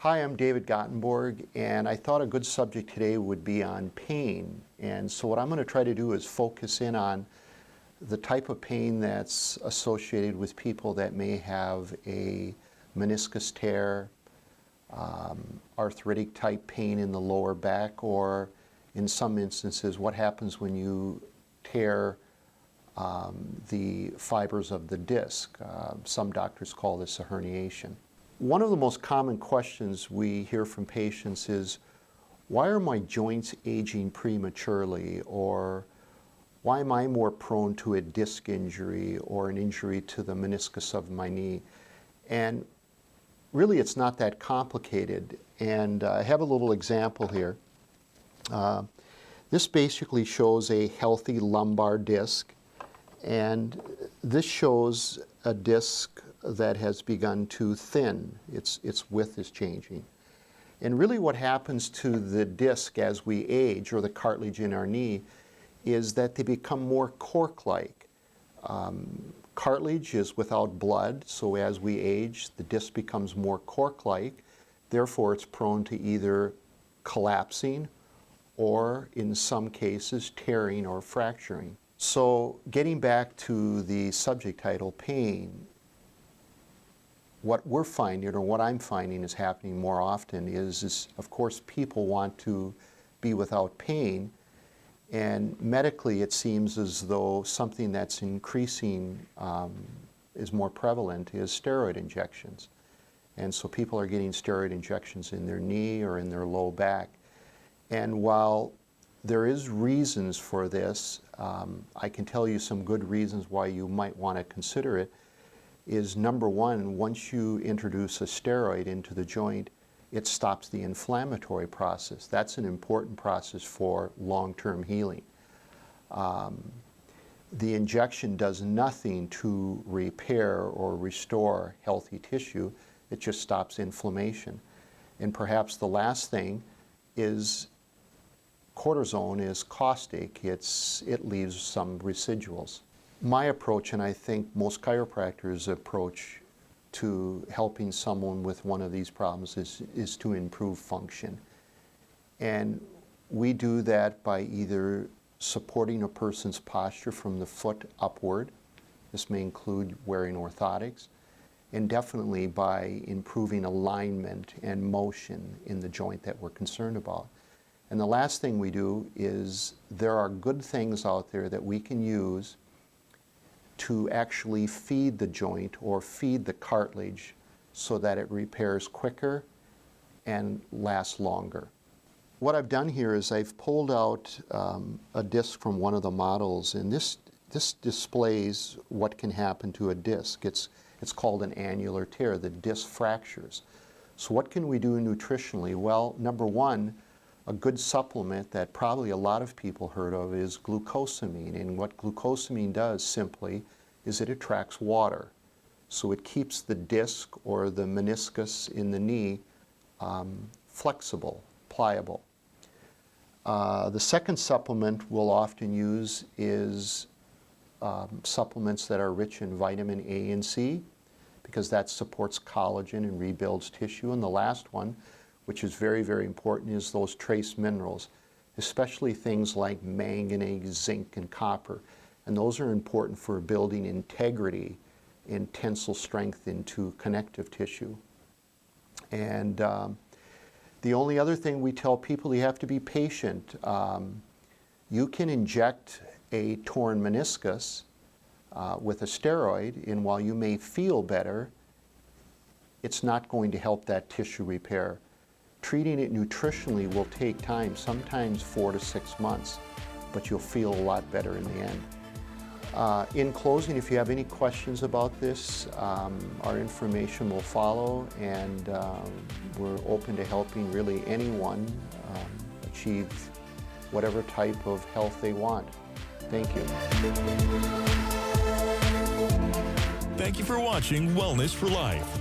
Hi, I'm David Gottenborg, and I thought a good subject today would be on pain. And so what I'm going to try to do is focus in on the type of pain that's associated with people that may have a meniscus tear, arthritic type pain in the lower back, or in some instances what happens when you tear the fibers of the disc. Some doctors call this a herniation. One of the most common questions we hear from patients is, why are my joints aging prematurely? Or why am I more prone to a disc injury or an injury to the meniscus of my knee? And really it's not that complicated. And I have a little example here. This basically shows a healthy lumbar disc. And this shows a disc that has begun to thin. Its width is changing. And really what happens to the disc as we age, or the cartilage in our knee, is that they become more cork-like. Cartilage is without blood, so as we age, the disc becomes more cork-like. Therefore, it's prone to either collapsing or, in some cases, tearing or fracturing. So getting back to the subject title, pain, what we're finding, or what I'm finding is happening more often is of course, people want to be without pain. And medically, it seems as though something that's increasing is more prevalent is steroid injections. And so people are getting steroid injections in their knee or in their low back. And while there is reasons for this, I can tell you some good reasons why you might want to consider it. Is number one, once you introduce a steroid into the joint, it stops the inflammatory process. That's an important process for long-term healing. The injection does nothing to repair or restore healthy tissue. It just stops inflammation. And perhaps the last thing is cortisone is caustic. It leaves some residuals. My approach, and I think most chiropractors' approach to helping someone with one of these problems is to improve function. And we do that by either supporting a person's posture from the foot upward. This may include wearing orthotics, and definitely by improving alignment and motion in the joint that we're concerned about. And the last thing we do is there are good things out there that we can use to actually feed the joint or feed the cartilage so that it repairs quicker and lasts longer. What I've done here is I've pulled out a disc from one of the models, and this displays what can happen to a disc. It's called an annular tear. The disc fractures. So what can we do nutritionally? Well, number one, a good supplement that probably a lot of people heard of is glucosamine. And what glucosamine does simply is it attracts water. So it keeps the disc or the meniscus in the knee flexible, pliable. The second supplement we'll often use is supplements that are rich in vitamin A and C, because that supports collagen and rebuilds tissue. And the last one, which is very, very important, is those trace minerals, especially things like manganese, zinc, and copper. And those are important for building integrity and tensile strength into connective tissue. And the only other thing we tell people, you have to be patient. You can inject a torn meniscus with a steroid, and while you may feel better, it's not going to help that tissue repair. Treating it nutritionally will take time, sometimes 4 to 6 months, but you'll feel a lot better in the end. In closing, if you have any questions about this, our information will follow, and we're open to helping really anyone achieve whatever type of health they want. Thank you. Thank you for watching Wellness for Life.